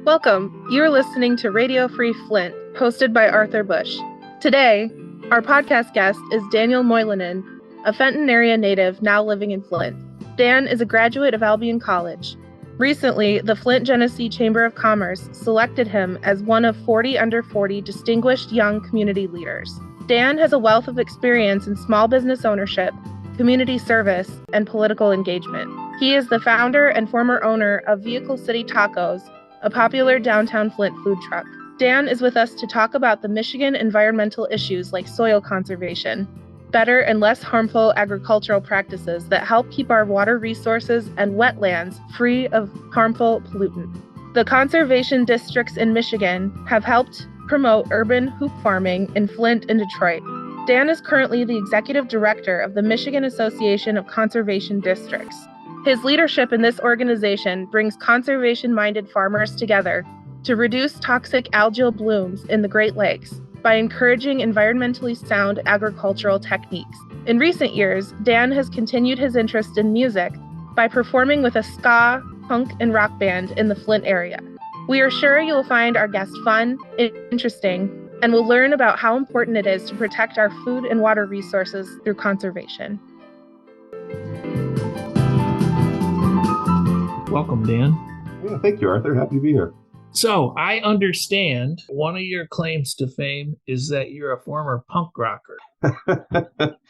Welcome. You're listening to Radio Free Flint, hosted by Arthur Bush. Today, our podcast guest is Daniel Moilanen, a Fenton-area native now living in Flint. Dan is a graduate of Albion College. Recently, the Flint Genesee Chamber of Commerce selected him as one of 40 under 40 distinguished young community leaders. Dan has a wealth of experience in small business ownership, community service, and political engagement. He is the founder and former owner of Vehicle City Tacos, a popular downtown Flint food truck. Dan is with us to talk about the Michigan environmental issues like soil conservation, better and less harmful agricultural practices that help keep our water resources and wetlands free of harmful pollutants. The conservation districts in Michigan have helped promote urban hoop farming in Flint and Detroit. Dan is currently the executive director of the Michigan Association of Conservation Districts. His leadership in this organization brings conservation-minded farmers together to reduce toxic algal blooms in the Great Lakes by encouraging environmentally sound agricultural techniques. In recent years, Dan has continued his interest in music by performing with a ska, punk, and rock band in the Flint area. We are sure you will find our guest fun, interesting, and will learn about how important it is to protect our food and water resources through conservation. Welcome, Dan. Yeah, thank you, Arthur. Happy to be here. So I understand one of your claims to fame is that you're a former punk rocker.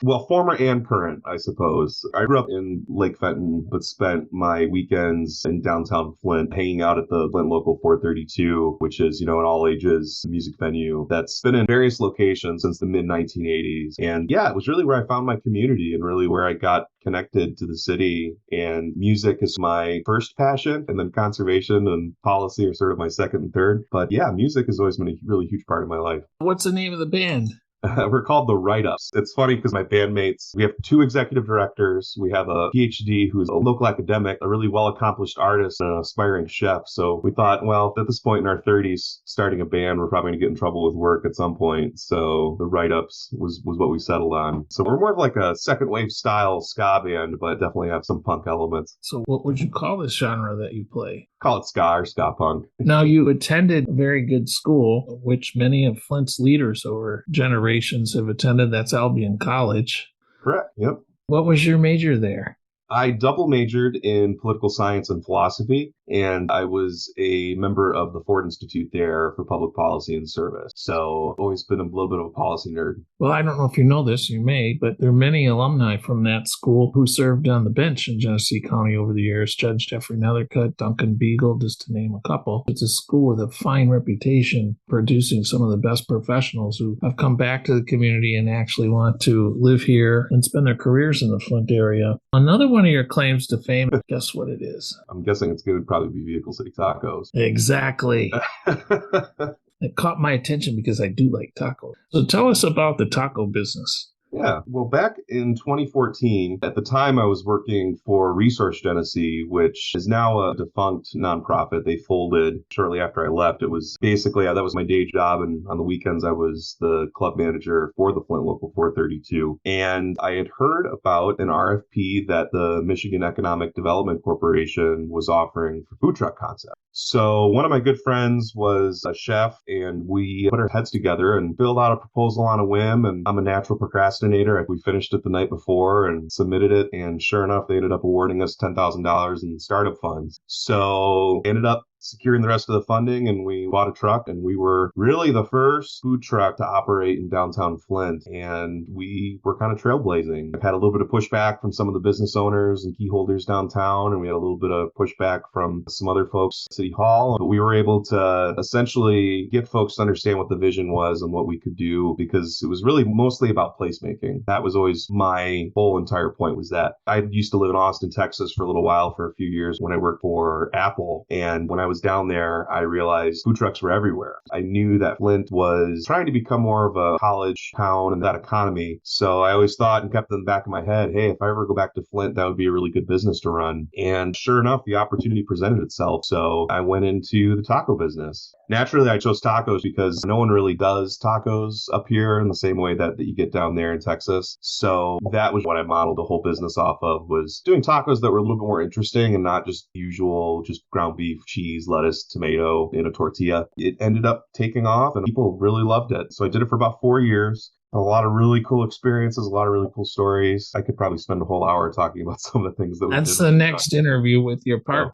Well, former and current, I suppose. I grew up in Lake Fenton, but spent my weekends in downtown Flint hanging out at the Flint Local 432, which is, an all-ages music venue that's been in various locations since the mid-1980s. And yeah, it was really where I found my community and really where I got connected to the city. And music is my first passion, and then conservation and policy are sort of my second and third. But yeah, music has always been a really huge part of my life. What's the name of the band? We're called the Write-Ups. It's funny because my bandmates, we have two executive directors. We have a PhD who's a local academic, a really well-accomplished artist, and an aspiring chef. So we thought, well, at this point in our 30s, starting a band, we're probably going to get in trouble with work at some point. So the Write-Ups was what we settled on. So we're more of like a second wave style ska band, but definitely have some punk elements. So what would you call this genre that you play? Call it ska or ska punk. Now, you attended a very good school, which many of Flint's leaders over generations have attended. That's Albion College. Correct. Yep. What was your major there? I double majored in political science and philosophy, and I was a member of the Ford Institute there for public policy and service. So I've always been a little bit of a policy nerd. Well, I don't know if you know this, you may, but there are many alumni from that school who served on the bench in Genesee County over the years. Judge Jeffrey Nethercutt, Duncan Beagle, just to name a couple. It's a school with a fine reputation, producing some of the best professionals who have come back to the community and actually want to live here and spend their careers in the Flint area. Another one of your claims to fame, guess what it is? I'm guessing it's going to probably be Vehicle City Tacos. Exactly. It caught my attention because I do like tacos. So tell us about the taco business. Yeah. Well, back in 2014, at the time I was working for Resource Genesee, which is now a defunct nonprofit. They folded shortly after I left. It was basically, that was my day job. And on the weekends, I was the club manager for the Flint Local 432. And I had heard about an RFP that the Michigan Economic Development Corporation was offering for food truck concept. So one of my good friends was a chef, and we put our heads together and filled out a proposal on a whim. And I'm a natural procrastinator. We finished it the night before and submitted it. And sure enough, they ended up awarding us $10,000 in startup funds. So ended up securing the rest of the funding, and we bought a truck, and we were really the first food truck to operate in downtown Flint, and we were kind of trailblazing. I've had a little bit of pushback from some of the business owners and key holders downtown, and we had a little bit of pushback from some other folks at City Hall, but we were able to essentially get folks to understand what the vision was and what we could do, because it was really mostly about placemaking. That was always my whole entire point, was that I used to live in Austin, Texas for a little while, for a few years when I worked for Apple, and when I was down there, I realized food trucks were everywhere. I knew that Flint was trying to become more of a college town and that economy. So I always thought and kept in the back of my head, hey, if I ever go back to Flint, that would be a really good business to run. And sure enough, the opportunity presented itself. So I went into the taco business. Naturally, I chose tacos because no one really does tacos up here in the same way that you get down there in Texas. So that was what I modeled the whole business off of, was doing tacos that were a little bit more interesting and not just usual, just ground beef, cheese, cheese, lettuce, tomato in a tortilla. It ended up taking off and people really loved it. So I did it for about 4 years. A lot of really cool experiences, a lot of really cool stories. I could probably spend a whole hour talking about some of the things that we did. That's the next interview with your partner.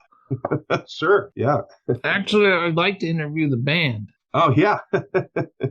Sure, yeah. Actually, I'd like to interview the band. Oh, yeah.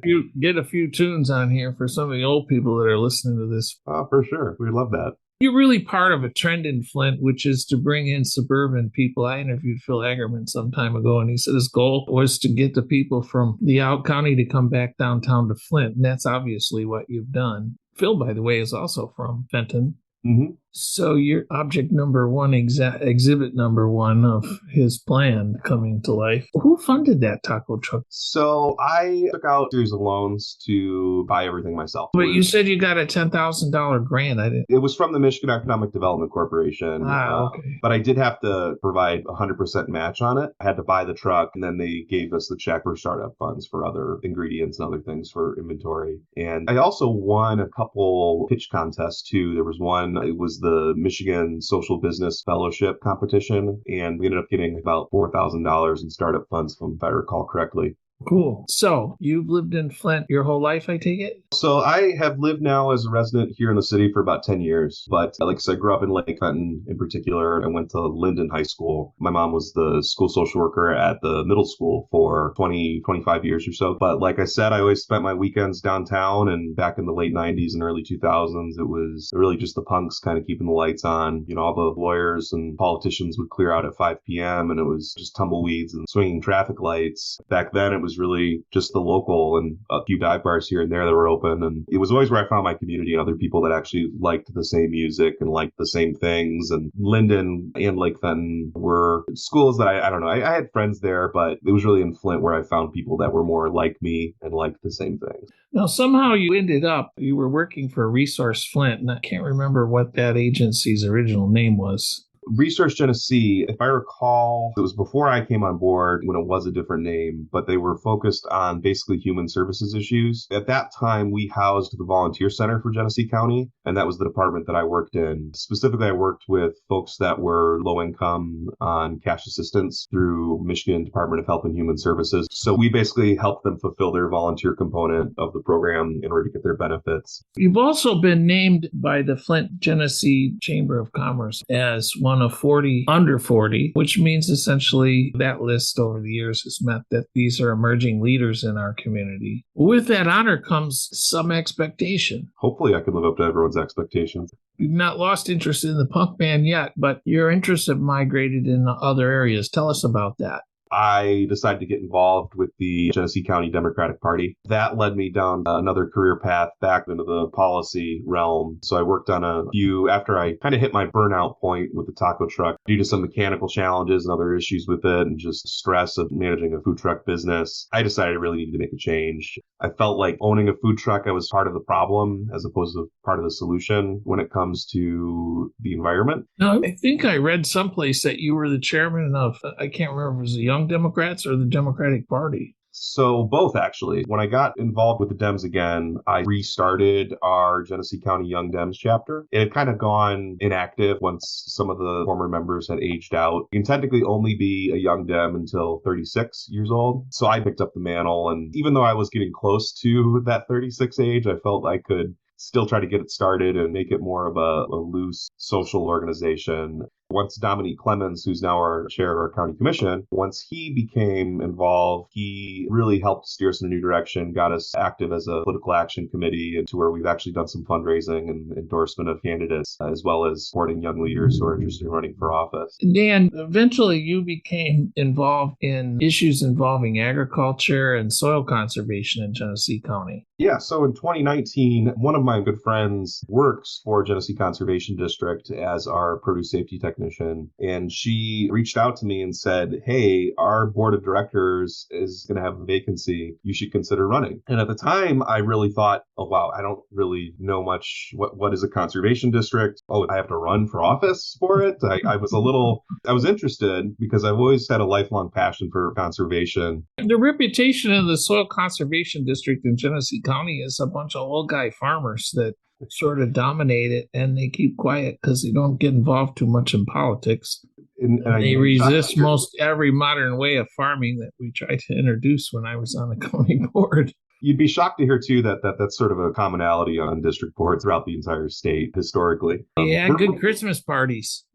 You get a few tunes on here for some of the old people that are listening to this. Oh, for sure. We'd love that. You're really part of a trend in Flint, which is to bring in suburban people. I interviewed Phil Agerman some time ago, and he said his goal was to get the people from the out county to come back downtown to Flint. And that's obviously what you've done. Phil, by the way, is also from Fenton. Mm-hmm. So you're object number one, exhibit number one of his plan coming to life. Who funded that taco truck? So I took out a series of loans to buy everything myself. But you said you got a $10,000 grant. I didn't. It was from the Michigan Economic Development Corporation. Okay. But I did have to provide 100% match on it. I had to buy the truck, and then they gave us the check for startup funds for other ingredients and other things for inventory. And I also won a couple pitch contests too. There was one, it was the Michigan Social Business Fellowship competition, and we ended up getting about $4,000 in startup funds, if I recall correctly. Cool. So you've lived in Flint your whole life, I take it? So I have lived now as a resident here in the city for about 10 years. But like I said, I grew up in Lake Fenton in particular. I went to Linden High School. My mom was the school social worker at the middle school for 25 years or so. But like I said, I always spent my weekends downtown, and back in the late 90s and early 2000s, it was really just the punks kind of keeping the lights on. You know, all the lawyers and politicians would clear out at 5 p.m. and it was just tumbleweeds and swinging traffic lights. Back then, it was really just the local and a few dive bars here and there that were open. And it was always where I found my community and other people that actually liked the same music and liked the same things. And Linden and Lake Fenton were schools that I don't know. I had friends there, but it was really in Flint where I found people that were more like me and liked the same things. Now, somehow you were working for Resource Flint, and I can't remember what that agency's original name was. Resource Genesee, if I recall, it was before I came on board when it was a different name, but they were focused on basically human services issues. At that time, we housed the Volunteer Center for Genesee County, and that was the department that I worked in. Specifically, I worked with folks that were low income on cash assistance through Michigan Department of Health and Human Services. So we basically helped them fulfill their volunteer component of the program in order to get their benefits. You've also been named by the Flint Genesee Chamber of Commerce as one of 40 under 40, which means essentially that list over the years has meant that these are emerging leaders in our community. With that honor comes some expectation. Hopefully I can live up to everyone's expectations. You've not lost interest in the punk band yet, but your interests have migrated in other areas. Tell us about that. I decided to get involved with the Genesee County Democratic Party. That led me down another career path back into the policy realm. So I worked on a few, after I kind of hit my burnout point with the taco truck, due to some mechanical challenges and other issues with it and just stress of managing a food truck business, I decided I really needed to make a change. I felt like owning a food truck, I was part of the problem as opposed to part of the solution when it comes to the environment. Now, I think I read someplace that you were the chairman of, I can't remember if it was the Young Democrats or the Democratic Party. So both, actually. When I got involved with the Dems again, I restarted our Genesee County Young Dems chapter. It had kind of gone inactive once some of the former members had aged out. You can technically only be a Young Dem until 36 years old. So I picked up the mantle, and even though I was getting close to that 36 age, I felt I could still try to get it started and make it more of a loose social organization. Once Dominique Clemens, who's now our chair of our county commission, once he became involved, he really helped steer us in a new direction, got us active as a political action committee, and to where we've actually done some fundraising and endorsement of candidates, as well as supporting young leaders who are interested in running for office. Dan, eventually you became involved in issues involving agriculture and soil conservation in Genesee County. Yeah, so in 2019, one of my good friends works for Genesee Conservation District as our produce safety technician, and she reached out to me and said, hey, our board of directors is going to have a vacancy. You should consider running. And at the time, I really thought, oh, wow, I don't really know much. What is a conservation district? Oh, I have to run for office for it? I was interested because I've always had a lifelong passion for conservation. The reputation of the Soil Conservation District in Genesee County is a bunch of old guy farmers that sort of dominate it, and they keep quiet because they don't get involved too much in politics. And they resist most every modern way of farming that we tried to introduce when I was on the county board. You'd be shocked to hear, too, that that's sort of a commonality on district boards throughout the entire state historically. Yeah, good Christmas parties.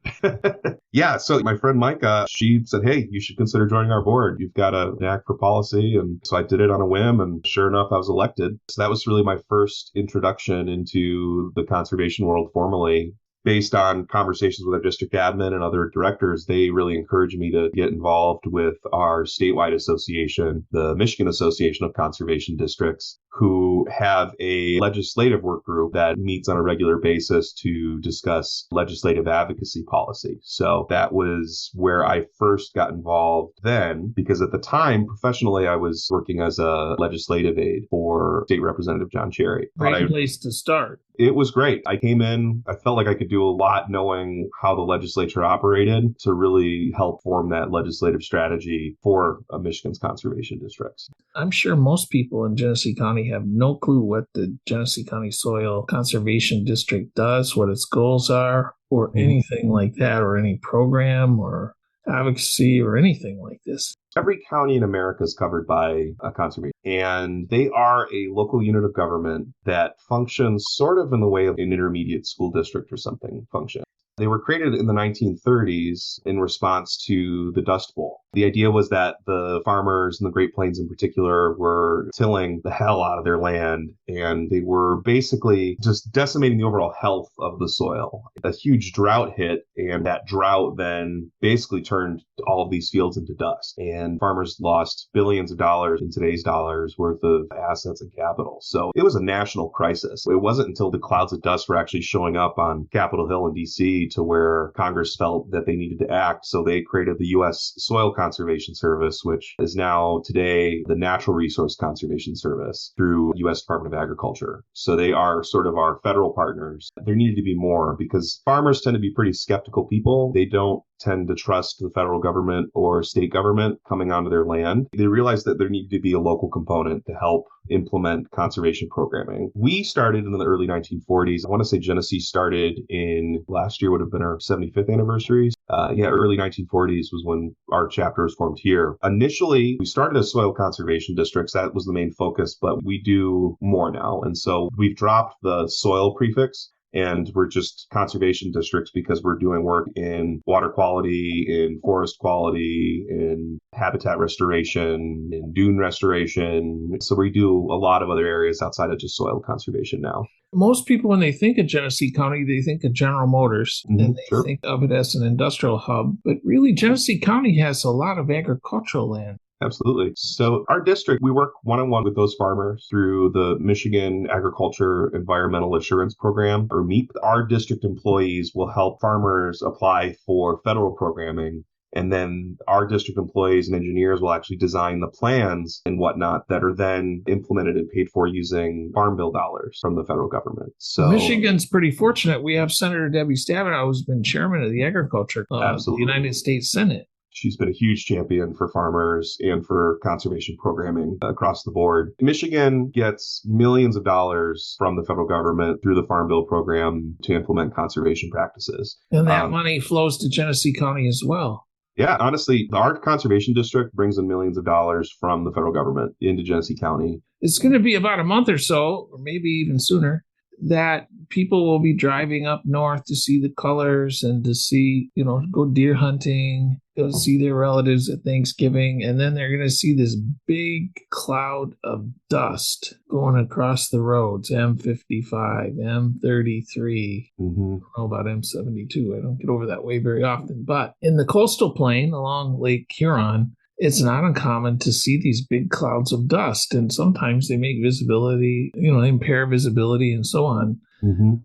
Yeah, so my friend Micah, she said, hey, you should consider joining our board. You've got a knack for policy. And so I did it on a whim, and sure enough, I was elected. So that was really my first introduction into the conservation world formally. Based on conversations with our district admin and other directors, they really encouraged me to get involved with our statewide association, the Michigan Association of Conservation Districts, who have a legislative work group that meets on a regular basis to discuss legislative advocacy policy. So that was where I first got involved then, because at the time, professionally, I was working as a legislative aide for State Representative John Cherry. Great place to start. It was great. I came in, I felt like I could do a lot knowing how the legislature operated to really help form that legislative strategy for Michigan's conservation districts. I'm sure most people in Genesee County have no clue what the Genesee County Soil Conservation District does, what its goals are, or anything like that, or any program or advocacy or anything like this. Every county in America is covered by a conservation, and they are a local unit of government that functions sort of in the way of an intermediate school district or something functions. They were created in the 1930s in response to the Dust Bowl. The idea was that the farmers in the Great Plains in particular were tilling the hell out of their land, and they were basically just decimating the overall health of the soil. A huge drought hit, and that drought then basically turned all of these fields into dust. And farmers lost billions of dollars in today's dollars worth of assets and capital. So it was a national crisis. It wasn't until the clouds of dust were actually showing up on Capitol Hill in D.C. to where Congress felt that they needed to act. So they created the U.S. Soil Conservation Service, which is now today the Natural Resource Conservation Service through U.S. Department of Agriculture. So they are sort of our federal partners. There needed to be more because farmers tend to be pretty skeptical people. They don't tend to trust the federal government or state government coming onto their land. They realized that there needed to be a local component to help implement conservation programming. We started in the early 1940s. I want to say Genesee started in last year would have been our 75th anniversary. Early 1940s was when our chapter was formed here. Initially, we started as soil conservation districts. That was the main focus, but we do more now. And so we've dropped the soil prefix. And we're just conservation districts because we're doing work in water quality, in forest quality, in habitat restoration, in dune restoration. So we do a lot of other areas outside of just soil conservation now. Most people, when they think of Genesee County, they think of General Motors, and they think of it as an industrial hub. But really, Genesee County has a lot of agricultural land. Absolutely. So our district, we work one-on-one with those farmers through the Michigan Agriculture Environmental Assurance Program, or MEAP. Our district employees will help farmers apply for federal programming. And then our district employees and engineers will actually design the plans and whatnot that are then implemented and paid for using farm bill dollars from the federal government. So Michigan's pretty fortunate. We have Senator Debbie Stabenow, who's been chairman of the Agriculture the United States Senate. She's been a huge champion for farmers and for conservation programming across the board. Michigan gets millions of dollars from the federal government through the Farm Bill program to implement conservation practices. And that money flows to Genesee County as well. Yeah, honestly, our conservation district brings in millions of dollars from the federal government into Genesee County. It's going to be about a month or so, or maybe even sooner, that people will be driving up north to see the colors and to see, go deer hunting, go see their relatives at Thanksgiving. And then they're going to see this big cloud of dust going across the roads, M55, M33. I don't know about M72. I don't get over that way very often. But in the coastal plain along Lake Huron, it's not uncommon to see these big clouds of dust, and sometimes they make visibility, impair visibility and so on.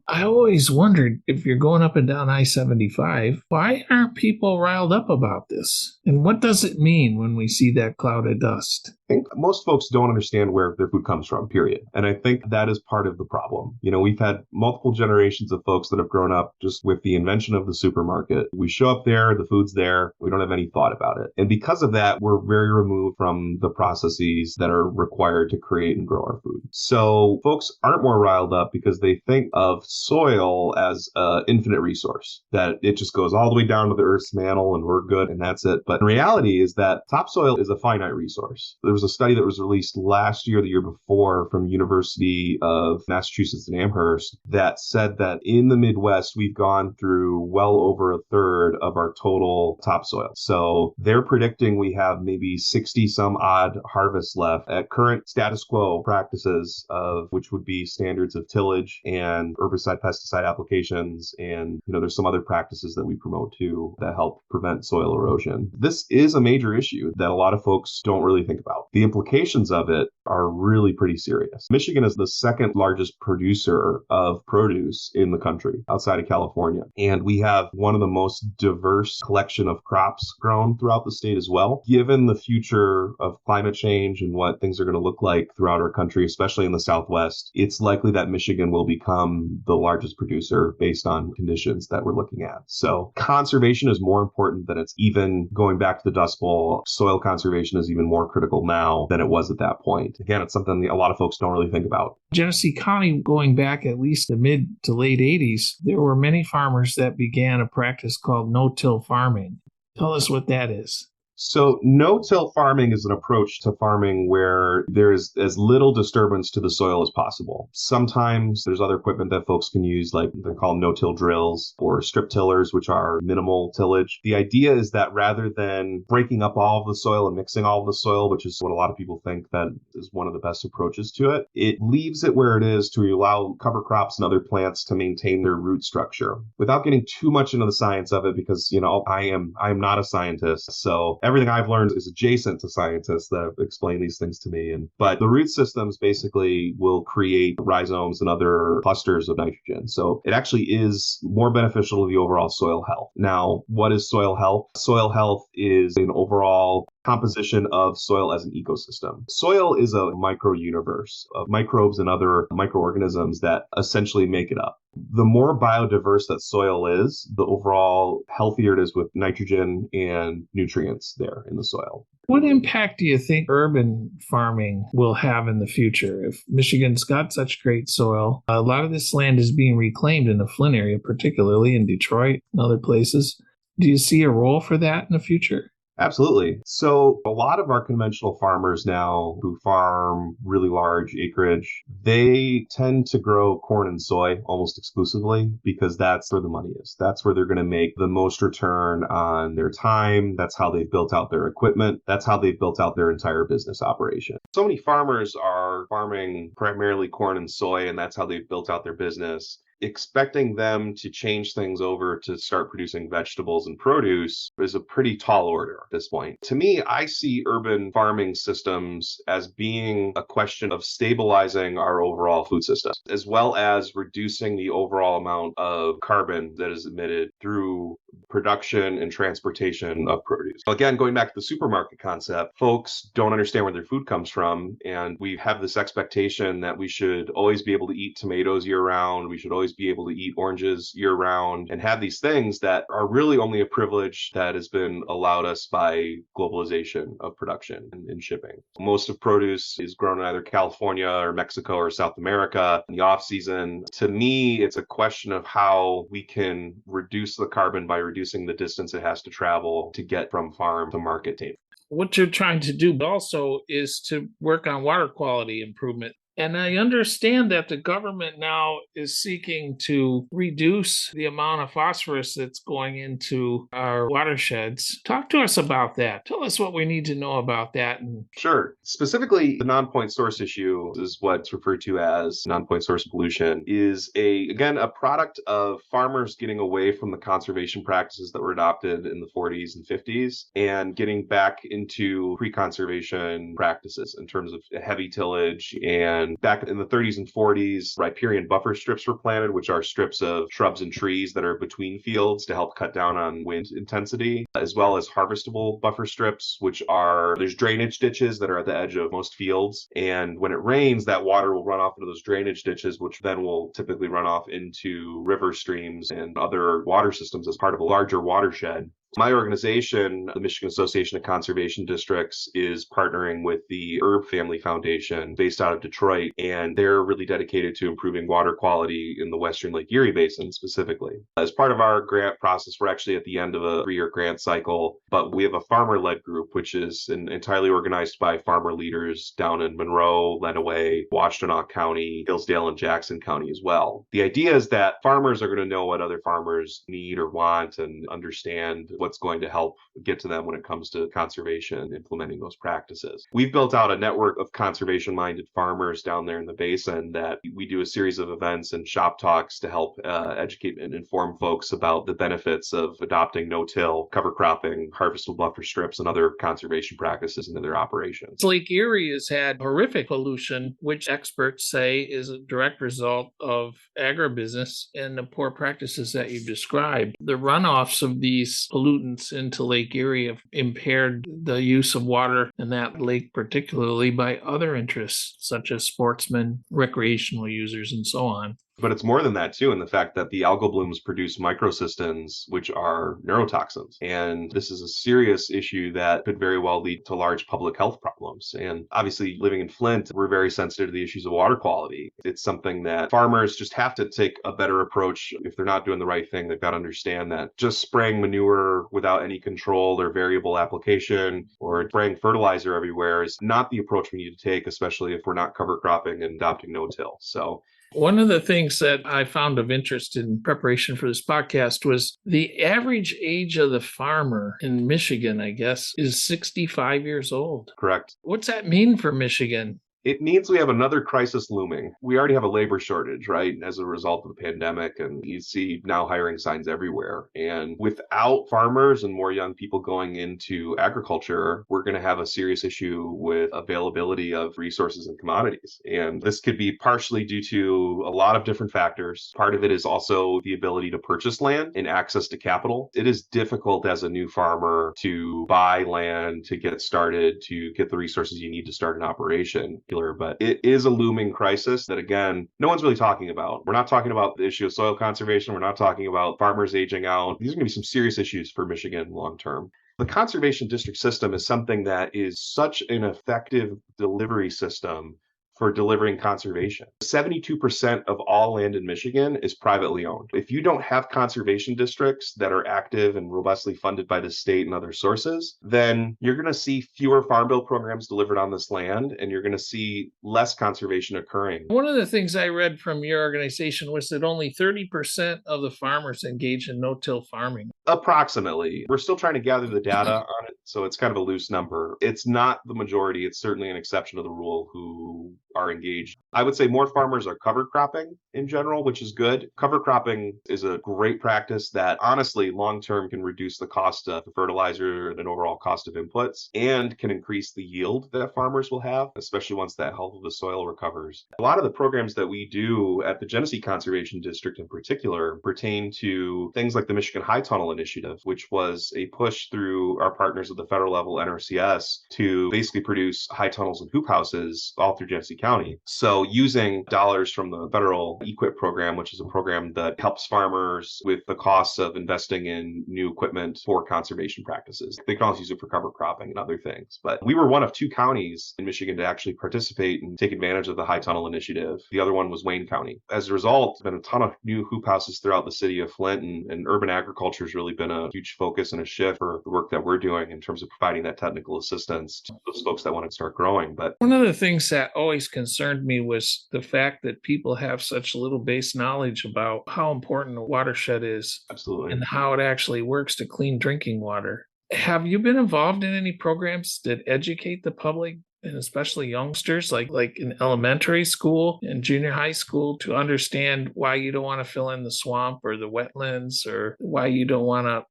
I always wondered, if you're going up and down I-75, why aren't people riled up about this? And what does it mean when we see that cloud of dust? I think most folks don't understand where their food comes from, period. And I think that is part of the problem. We've had multiple generations of folks that have grown up just with the invention of the supermarket. We show up there, the food's there, we don't have any thought about it. And because of that, we're very removed from the processes that are required to create and grow our food. So folks aren't more riled up because they think think of soil as an infinite resource, that it just goes all the way down to the Earth's mantle and we're good and that's it. But in reality is that topsoil is a finite resource. There was a study that was released last year, the year before, from University of Massachusetts in Amherst that said that in the Midwest, we've gone through well over a third of our total topsoil. So they're predicting we have maybe 60 some odd harvests left at current status quo practices, of which would be standards of tillage and herbicide pesticide applications. And, there's some other practices that we promote too that help prevent soil erosion. This is a major issue that a lot of folks don't really think about. The implications of it are really pretty serious. Michigan is the second largest producer of produce in the country outside of California. And we have one of the most diverse collection of crops grown throughout the state as well. Given the future of climate change and what things are going to look like throughout our country, especially in the Southwest, it's likely that Michigan will become the largest producer based on conditions that we're looking at. So conservation is more important than it's even going back to the Dust Bowl. Soil conservation is even more critical now than it was at that point. Again, it's something a lot of folks don't really think about. Genesee County, going back at least the mid to late 80s, there were many farmers that began a practice called no-till farming. Tell us what that is. So no-till farming is an approach to farming where there is as little disturbance to the soil as possible. Sometimes there's other equipment that folks can use, like they're called no-till drills or strip tillers, which are minimal tillage. The idea is that rather than breaking up all of the soil and mixing all of the soil, which is what a lot of people think that is one of the best approaches to it, it leaves it where it is to allow cover crops and other plants to maintain their root structure. Without getting too much into the science of it, because, I am not a scientist, so everything I've learned is adjacent to scientists that have explained these things to me. But the root systems basically will create rhizomes and other clusters of nitrogen. So it actually is more beneficial to the overall soil health. Now, what is soil health? Soil health is an overall composition of soil as an ecosystem. Soil is a micro-universe of microbes and other microorganisms that essentially make it up. The more biodiverse that soil is, the overall healthier it is with nitrogen and nutrients there in the soil. What impact do you think urban farming will have in the future? If Michigan's got such great soil, a lot of this land is being reclaimed in the Flint area, particularly in Detroit and other places. Do you see a role for that in the future? Absolutely. So a lot of our conventional farmers now who farm really large acreage, they tend to grow corn and soy almost exclusively because that's where the money is. That's where they're going to make the most return on their time. That's how they've built out their equipment. That's how they've built out their entire business operation. So many farmers are farming primarily corn and soy, and that's how they've built out their business. Expecting them to change things over to start producing vegetables and produce is a pretty tall order at this point. To me, I see urban farming systems as being a question of stabilizing our overall food system, as well as reducing the overall amount of carbon that is emitted through production and transportation of produce. Again, going back to the supermarket concept, folks don't understand where their food comes from, and we have this expectation that we should always be able to eat tomatoes year-round, we should always be able to eat oranges year-round, and have these things that are really only a privilege that has been allowed us by globalization of production and shipping. Most of produce is grown in either California or Mexico or South America in the off-season. To me, it's a question of how we can reduce the carbon by reducing the distance it has to travel to get from farm to market table. What you're trying to do also is to work on water quality improvement. And I understand that the government now is seeking to reduce the amount of phosphorus that's going into our watersheds. Talk to us about that. Tell us what we need to know about that. Sure. Specifically, the non-point source issue is what's referred to as non-point source pollution, is again, a product of farmers getting away from the conservation practices that were adopted in the 40s and 50s and getting back into pre-conservation practices in terms of heavy tillage. And back in the 30s and 40s, riparian buffer strips were planted, which are strips of shrubs and trees that are between fields to help cut down on wind intensity, as well as harvestable buffer strips, there's drainage ditches that are at the edge of most fields. And when it rains, that water will run off into those drainage ditches, which then will typically run off into river streams and other water systems as part of a larger watershed. My organization, the Michigan Association of Conservation Districts, is partnering with the Herb Family Foundation based out of Detroit, and they're really dedicated to improving water quality in the Western Lake Erie Basin specifically. As part of our grant process, we're actually at the end of a 3-year grant cycle, but we have a farmer-led group, which is entirely organized by farmer leaders down in Monroe, Lenawee, Washtenaw County, Hillsdale, and Jackson County as well. The idea is that farmers are going to know what other farmers need or want and understand what's going to help get to them when it comes to conservation and implementing those practices. We've built out a network of conservation-minded farmers down there in the basin that we do a series of events and shop talks to help educate and inform folks about the benefits of adopting no-till, cover cropping, harvestable buffer strips, and other conservation practices into their operations. Lake Erie has had horrific pollution, which experts say is a direct result of agribusiness and the poor practices that you described. The runoffs of these pollutants into Lake Erie have impaired the use of water in that lake, particularly by other interests, such as sportsmen, recreational users, and so on. But it's more than that, too, in the fact that the algal blooms produce microcystins, which are neurotoxins. And this is a serious issue that could very well lead to large public health problems. And obviously, living in Flint, we're very sensitive to the issues of water quality. It's something that farmers just have to take a better approach. If they're not doing the right thing, they've got to understand that just spraying manure without any control or variable application or spraying fertilizer everywhere is not the approach we need to take, especially if we're not cover cropping and adopting no-till. So one of the things that I found of interest in preparation for this podcast was the average age of the farmer in Michigan, I guess, is 65 years old. Correct. What's that mean for Michigan? It means we have another crisis looming. We already have a labor shortage, right, as a result of the pandemic, and you see now hiring signs everywhere. And without farmers and more young people going into agriculture, we're going to have a serious issue with availability of resources and commodities. And this could be partially due to a lot of different factors. Part of it is also the ability to purchase land and access to capital. It is difficult as a new farmer to buy land, to get started, to get the resources you need to start an operation. But it is a looming crisis that, again, no one's really talking about. We're not talking about the issue of soil conservation. We're not talking about farmers aging out. These are going to be some serious issues for Michigan long term. The conservation district system is something that is such an effective delivery system for delivering conservation. 72% of all land in Michigan is privately owned. If you don't have conservation districts that are active and robustly funded by the state and other sources, then you're going to see fewer farm bill programs delivered on this land, and you're going to see less conservation occurring. One of the things I read from your organization was that only 30% of the farmers engage in no-till farming. Approximately. We're still trying to gather the data on it, so it's kind of a loose number. It's not the majority. It's certainly an exception to the rule who are engaged. I would say more farmers are cover cropping in general, which is good. Cover cropping is a great practice that honestly long-term can reduce the cost of fertilizer and overall cost of inputs and can increase the yield that farmers will have, especially once that health of the soil recovers. A lot of the programs that we do at the Genesee Conservation District in particular pertain to things like the Michigan High Tunnel Initiative, which was a push through our partners at the federal level, NRCS, to basically produce high tunnels and hoop houses all through Genesee County. So using dollars from the federal EQIP program, which is a program that helps farmers with the costs of investing in new equipment for conservation practices. They can also use it for cover cropping and other things. But we were one of 2 counties in Michigan to actually participate and take advantage of the High Tunnel Initiative. The other one was Wayne County. As a result, there's been a ton of new hoop houses throughout the city of Flint, and urban agriculture has really been a huge focus and a shift for the work that we're doing in terms of providing that technical assistance to those folks that want to start growing. But one of the things that always concerned me was the fact that people have such little base knowledge about how important a watershed is. Absolutely. And how it actually works to clean drinking water. Have you been involved in any programs that educate the public, and especially youngsters, like in elementary school and junior high school, to understand why you don't want to fill in the swamp or the wetlands, or why you don't want to,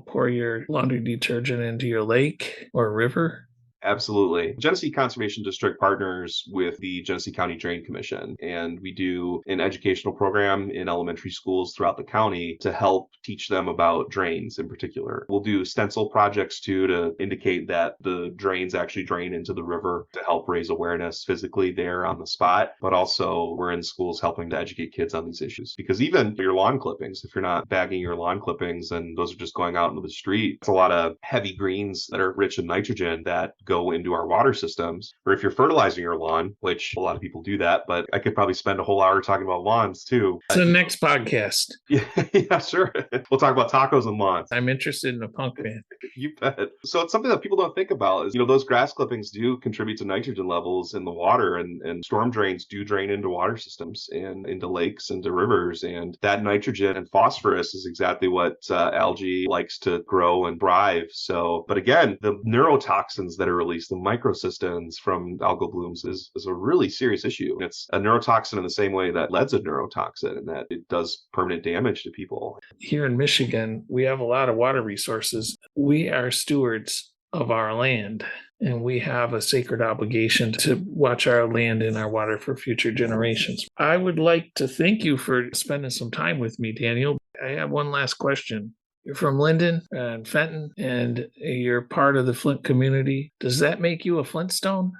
pour your laundry detergent into your lake or river? Absolutely. Genesee Conservation District partners with the Genesee County Drain Commission, and we do an educational program in elementary schools throughout the county to help teach them about drains in particular. We'll do stencil projects too to indicate that the drains actually drain into the river to help raise awareness physically there on the spot, but also we're in schools helping to educate kids on these issues. Because even your lawn clippings, if you're not bagging your lawn clippings and those are just going out into the street, it's a lot of heavy greens that are rich in nitrogen that go into our water systems. Or if you're fertilizing your lawn, which a lot of people do that, but I could probably spend a whole hour talking about lawns too. It's the next podcast. Yeah, sure. We'll talk about tacos and lawns. I'm interested in a punk band. You bet. So it's something that people don't think about is, those grass clippings do contribute to nitrogen levels in the water, and storm drains do drain into water systems and into lakes, into rivers. And that nitrogen and phosphorus is exactly what algae likes to grow and thrive. So, but again, the neurotoxins that are released, the microcystins from algal blooms is a really serious issue. It's a neurotoxin in the same way that lead's a neurotoxin, and that it does permanent damage to people. Here in Michigan, we have a lot of water resources. We are stewards of our land, and we have a sacred obligation to watch our land and our water for future generations. I would like to thank you for spending some time with me, Daniel. I have one last question. You're from Linden and Fenton, and you're part of the Flint community. Does that make you a Flintstone?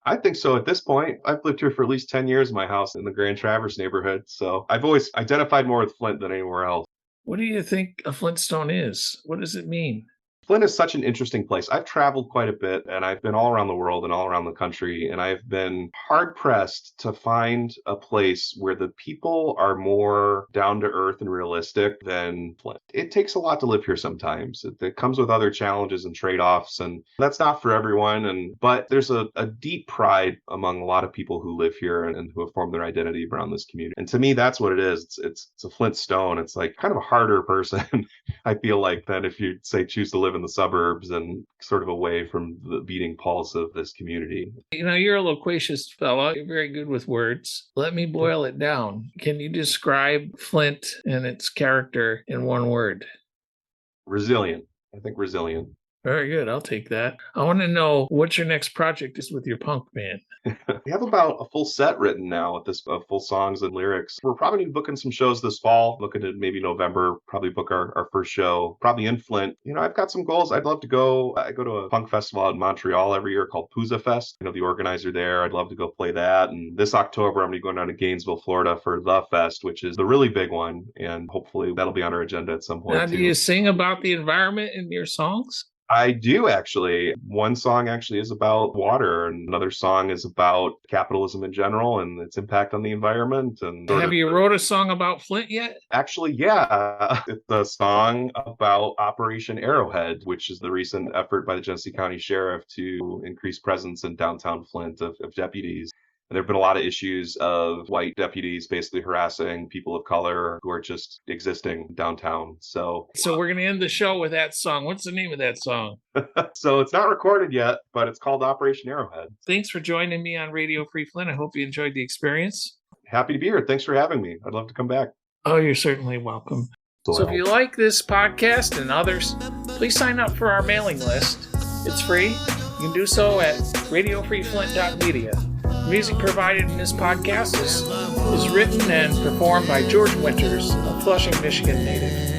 I think so at this point. I've lived here for at least 10 years in my house in the Grand Traverse neighborhood, so I've always identified more with Flint than anywhere else. What do you think a Flintstone is? What does it mean? Flint is such an interesting place. I've traveled quite a bit, and I've been all around the world and all around the country, and I've been hard-pressed to find a place where the people are more down-to-earth and realistic than Flint. It takes a lot to live here sometimes. It comes with other challenges and trade-offs, and that's not for everyone. But there's a deep pride among a lot of people who live here and who have formed their identity around this community. And to me, that's what it is. It's a Flintstone. It's like kind of a harder person, I feel like, than if you, say, choose to live in the suburbs and sort of away from the beating pulse of this community. You're a loquacious fellow. You're very good with words. Let me boil it down. Can you describe Flint and its character in one word? Resilient. I think resilient. Very good. I'll take that. I want to know what your next project is with your punk band. We have about a full set written now at this full songs and lyrics. We're probably booking some shows this fall, looking at maybe November, probably book our first show, probably in Flint. I've got some goals. I'd love to go. I go to a punk festival out in Montreal every year called Pooza Fest. The organizer there. I'd love to go play that. And this October, I'm going to be going down to Gainesville, Florida for The Fest, which is the really big one. And hopefully that'll be on our agenda at some point. Now, do you sing about the environment in your songs? I do, actually. One song actually is about water, and another song is about capitalism in general and its impact on the environment. And have you wrote a song about Flint yet? Actually, yeah. It's a song about Operation Arrowhead, which is the recent effort by the Genesee County Sheriff to increase presence in downtown Flint of deputies. And there have been a lot of issues of white deputies basically harassing people of color who are just existing downtown. So we're going to end the show with that song. What's the name of that song? So it's not recorded yet, but it's called Operation Arrowhead. Thanks for joining me on Radio Free Flint. I hope you enjoyed the experience. Happy to be here. Thanks for having me. I'd love to come back. Oh, you're certainly welcome. So if you like this podcast and others, please sign up for our mailing list. It's free. You can do so at radiofreeflint.media. Music provided in this podcast is written and performed by George Winters, a Flushing, Michigan native.